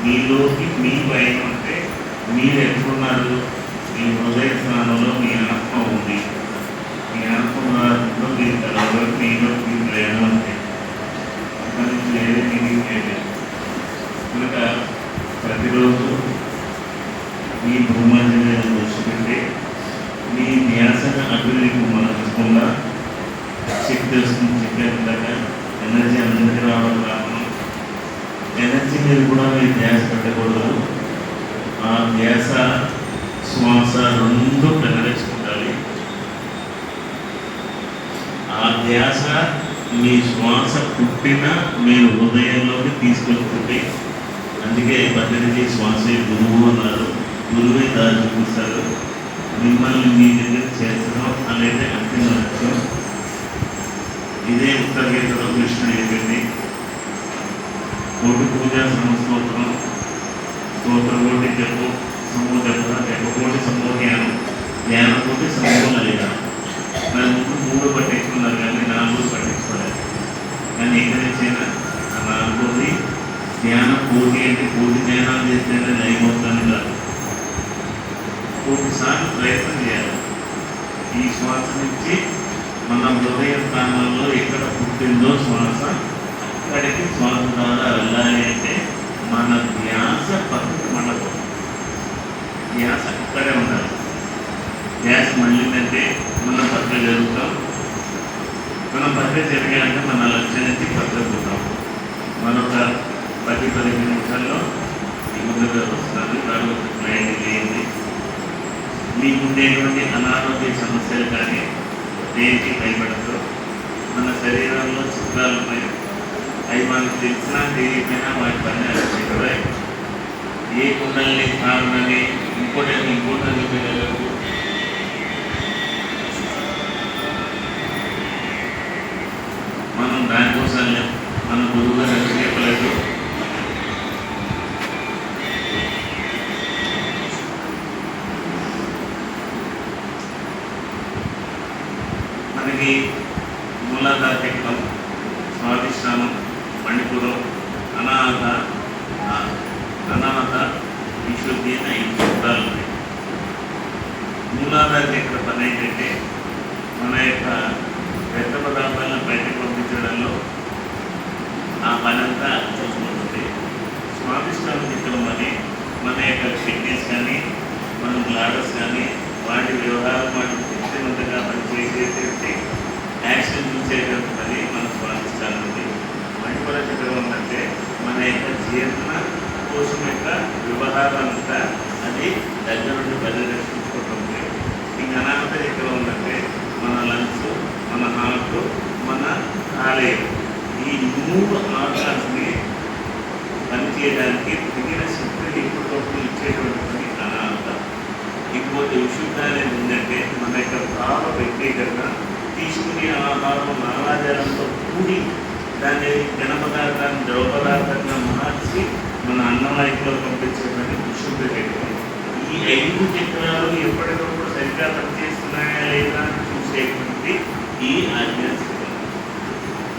మీలోకి మీ భయం అంటే మీరు ఎట్లున్నారు, మీ హృదయ స్థానంలో మీ ఆత్మ ఉంది, మీ ఆత్మలో మీరు కలవడం మీలో మీ ప్రయాణం అంటే అక్కడి నుంచి వేరే మీనింగ్ లేదు. కనుక ప్రతిరోజు మీ భూమాన్ని దృష్టిపెట్టి మీ ధ్యాసను అభివృద్ధికి మార్చకుండా శక్తి వస్తుంది. చెప్పేదాకా ఎనర్జీ అందరికీ రావడం కారణం ఎనర్జీ మీద కూడా మీరు ధ్యాస పెట్టకూడదు. ఆ ధ్యాస శ్వాస రెండు పెనరేసుకుంటాలి. ఆ ధ్యాస మీ శ్వాస పుట్టిన మీరు హృదయంలోకి తీసుకెళ్తుంది. అందుకే పద్దెనిమిది శ్వాసే గురువు అన్నారు. గురువే దారి చూపిస్తారు. మిమ్మల్ని మీ దగ్గర చేర్చడం అనేది అంతిమ లక్ష్యం. ఇదే ఉత్తర గీతలో కృష్ణుడు చెప్పింది. కోటి పూజ సంస్కృతం స్తోత్ర కోటి జపం సమూహ జపకోటి సమూహ జ్ఞానం జ్ఞానం కోటి సమూహ లలిత. దాని ముందు 3 పట్టించుకున్నారు కానీ 4 పట్టించుకోలేదు. కానీ ఎక్కడి నుంచైనా ఆ 4ది జ్ఞానం కోటి అంటే కోటి జ్ఞానాలు చేస్తేనే నయమవుతాను కాదు. 1 సార్లు ప్రయత్నం చేయాలి. ఈ శ్వాస నుంచి మన హృదయ స్థానంలో ఎక్కడ పుట్టిందో శ్వాస అక్కడికి శ్వాస ద్వారా వెళ్ళాలి. అంటే మన ధ్యాస పక్కకు మనకు ధ్యాస అక్కడే ఉండాలి. ధ్యాస మళ్ళీందంటే మనం పక్కన జరుగుతాం. మనం పక్కన జరిగాలంటే మన లక్ష్యం నుంచి పక్కకు పోతాం. మరొక 10-15 నిమిషాల్లో ఈ ముందుగా వస్తుంది. తర్వాత క్లయింట్ చేయండి. మీకుండేటువంటి అనారోగ్య సమస్యలు కానీ దేనికి భయపడదు. మన శరీరంలో చిత్రాలు ఉన్నాయి. అవి మనకు తెలిసినా తెలియకపోయినా వాటి పని అలా ఏ కుండల్ని కారణని ఇంకోటి పిల్లలకు మనం దానికోసం మన గురువుగా చెప్పలేదు. మనకి మూలాధార చక్రం, స్వాధిష్టానం, మణిపురం, అనాహత, విశుద్ధి అని 5 చక్రాలు ఉన్నాయి. మూలాధార చక్ర పని ఏంటంటే మన యొక్క వ్యర్థ పదార్థాలను బయటకు పంపించడంలో ఆ పని అంతా చూసుకుంటుంది. స్వాధిష్టాన చక్రం అని మన యొక్క ఫిట్నెస్ కానీ మన గ్లాడర్స్ కానీ వాటి వ్యవహారం వాటి శక్తివంతంగా పనిచేసేటువంటి యాక్షన్ చూసేటది మన స్వాధిష్టానం ఉంది. మణిపుర చక్రం అంటే మన యొక్క జీర్ణ కోశం యొక్క వ్యవహారం అంతా అది దగ్గర నుండి పరిరక్షించుకుంటుంది. ఇంకా అనాహత చక్రం ఉందంటే మన లంగ్స్, మన హార్ట్, మన కాలేయం ఈ 3 ఆర్గాన్స్ని పనిచేయడానికి తగిన శక్తిని ఎప్పటికప్పుడు ఇచ్చేటువంటి పని అనాహత. ఇంకోటి విశుద్ధ అనేది ఏంటంటే మన యొక్క భావ వ్యక్తీకరణ, తీసుకునే ఆహారం లాలాజలంతో కూడి దాన్ని ఘన పదార్థాన్ని ద్రవ పదార్థంగా మార్చి మన అన్నవాయిలో పంపించేటువంటి విశుద్ధ చక్రం. ఈ 5 చక్రాలు ఎప్పటికప్పుడు సరిగ్గా పనిచేస్తున్నాయా లేదా అని చూసేటువంటి ఈ ఆజ్ఞాచక్రం.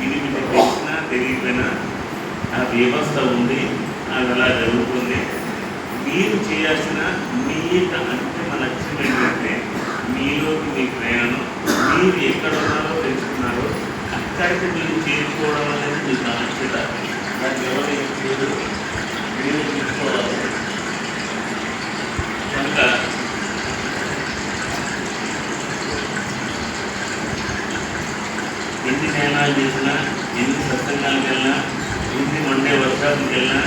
ఇది మీకు తెలిసినా తెలియకపోయినా ఆ వ్యవస్థ ఉంది. అది అలా జరుగుతుంది. మీరు చేయాల్సిన మీ యొక్క అంతిమ లక్ష్యం ఏంటంటే మీలోకి మీ ప్రయాణం. మీరు ఎక్కడ ఉన్నారో తెలుసుకున్నారో అక్కడికి మీరు చేరుకోవడం అనేది మీ బాధ్యత. దాన్ని ఎవరు ఏం చేయరు, మీరు తీసుకోవాలి. కనుక ఎన్ని ధ్యానాలు చేసినా, ఎన్ని సత్సంగాలకు వెళ్ళినా, ఎన్ని మండే వర్షాలకు వెళ్ళినా,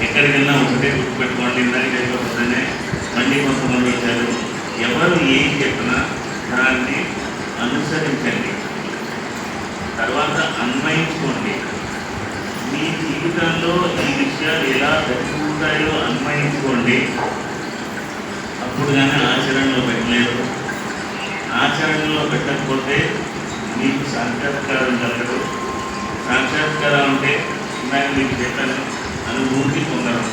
ఎక్కడికి వెళ్ళినా ఒకటే గుర్తుపెట్టుకోండి. ఇందాక తెలియకపోతేనే మళ్ళీ కొంతమంది వచ్చారు. ఎవరు ఏం చెప్పినా దాన్ని అనుసరించండి, తర్వాత అన్వయించుకోండి. మీ జీవితంలో ఈ విషయాలు ఎలా జరుగుతాయో అన్వయించుకోండి. అప్పుడు కానీ ఆచరణలో పెట్టలేదు. ఆచరణలో పెట్టకపోతే మీకు సాక్షాత్కారం జరగదు. సాక్షాత్కారం అంటే ఇందాక మీకు చెప్పాను, అనుభూతి పొందడం.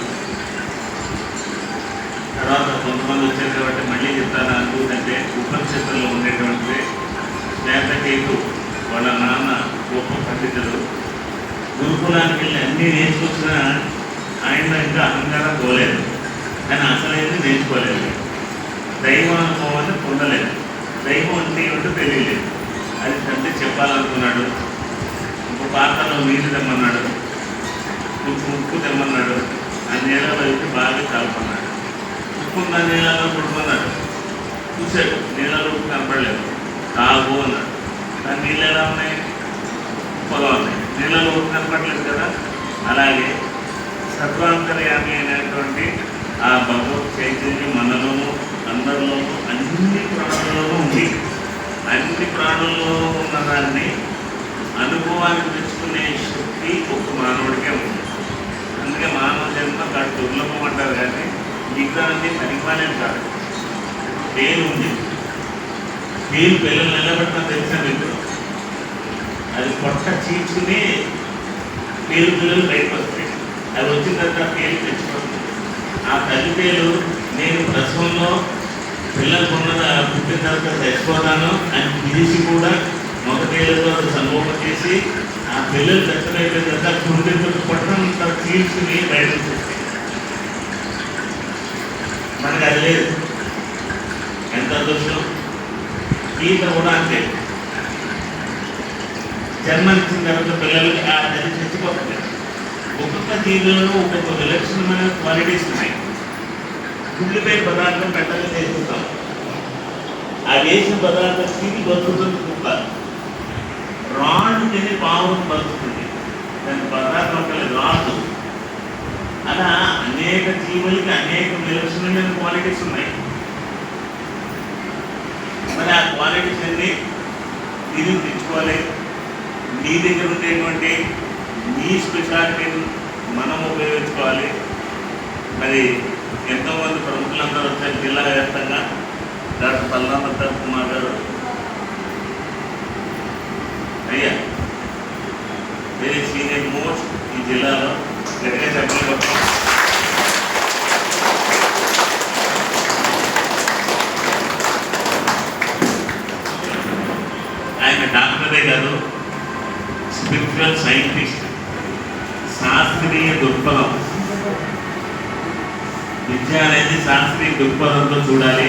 తర్వాత కొంతమంది వచ్చారు కాబట్టి మళ్ళీ చెప్తాను. అనుభూతి అంటే ఉపనిషత్తుల్లో ఉండేటువంటిది. శ్వేతకేతు వాళ్ళ నాన్న గొప్ప పండితుడు. గురుకులానికి వెళ్ళి అన్నీ నేర్చుకొచ్చినా ఆయన ఇంకా కదా పోలేదు, కానీ అసలైంది నేర్చుకోలేదు. దైవం అనుభవాన్ని పొందలేదు. దైవం అంటే ఏమిటో తెలియలేదు. అది తండ్రి చెప్పాలనుకున్నాడు. ఒక పాత్రలో నీళ్ళు తెమ్మన్నాడు, కొంచెం ఉప్పు తెమ్మన్నాడు. ఆ నీళ్ళలో అయితే బాగా కలపన్నాడు. ఉప్పు ఉన్న నీళ్ళలో కొడుకున్నాడు. చూశాడు, నీళ్ళలో ఉప్పు కనపడలేదు. తాగు అన్నాడు. ఆ నీళ్ళు ఎలా ఉన్నాయి? ఉప్పుగా ఉన్నాయి. నీళ్ళలో ఉప్పు కనపడలేదు కదా. అలాగే సర్వాంతర్యామి అయినటువంటి ఆ భగవత్ చైతన్యం మనలోనూ, అందరిలోనూ, అన్ని ప్రాణుల్లోనూ ఉంది. అన్ని ప్రాణుల్లోనూ ఉన్నదాన్ని అనుభవానికి తెచ్చుకునే శక్తి ఒక మానవుడికే ఉంది. అందుకే మానవ జన్మ కాదు దుర్లభం అంటారు, కానీ మిగతాన్ని పనికిమాలేదు కాదు. పేరు ఉంది. పేరు పిల్లలు నిలబెట్టినా తెలిసిన మీకు, అది పొట్ట చీల్చుకుని పేరు పిల్లలు బయటకు వస్తాయి. అది వచ్చిన తర్వాత పేరు తెచ్చుకోవచ్చు. ఆ తల్లి పేరు నేను ప్రసవంలో పిల్లలు పుట్టిన తర్వాత చచ్చిపోతాను అని పిలిచి కూడా మొగతేలతో సంభోగం చేసి ఆ పిల్లలు చచ్చిపోయిన తర్వాత గుండెతో పొట్టంతా చీల్చుకుని బయటకు వస్తాయి. మనకు అది లేదు. ఎంత అదృష్టం. ఈత కూడా అంతే. జన్మనిచ్చిన తర్వాత పిల్లలకి ఆ తల్లి చచ్చిపోతుంది. ఒక్కొక్క జీవులలో ఒక్కొక్క విలక్షణమైన క్వాలిటీస్ ఉన్నాయి. గుడ్లపై పదార్థం పెట్టగా చేసుకుంటాం. ఆ వేసిన పదార్థం తిని బతుకుతుంది కుక్క. రాళ్ళు తిని పావును బతుకుతుంది. దాని పదార్థం ఒకటి రాళ్ళు. అలా అనేక జీవులకి అనేక విలక్షణమైన క్వాలిటీస్ ఉన్నాయి. మరి ఆ క్వాలిటీస్ అన్ని తిరిగి తెచ్చుకోవాలి. నీ దగ్గర ఉండేటువంటి నీ స్పెషాలిటీని మనం ఉపయోగించుకోవాలి. మరి ఎంతోమంది ప్రముఖులందరూ వచ్చారు జిల్లా వ్యాప్తంగా. డాక్టర్ పల్లామత్త కుమార్ గారు అయ్యా వెరీ సీనియర్ మోస్ట్ ఈ జిల్లాలో. గట్టిగా చెప్పలేదు. ఆయన డాక్టరే కాదు, స్పిరిచువల్ సైంటిస్ట్. శాస్త్రీయ దృక్పథం. విద్య అనేది శాస్త్రీయ దృక్పథంతో చూడాలి.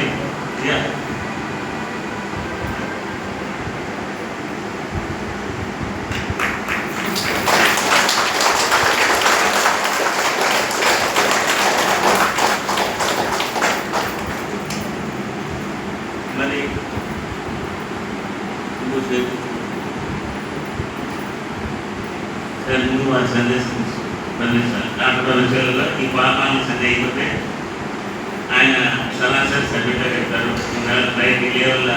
మరి ముందు వారి సందేశం డాక్టర్ విషయాలలో ఈ పాపాలను సందే అయిపోతే ఆయన సరాసరి సభ్యులుగా చెప్తారు. ఫ్లైట్ వెళ్ళే వల్ల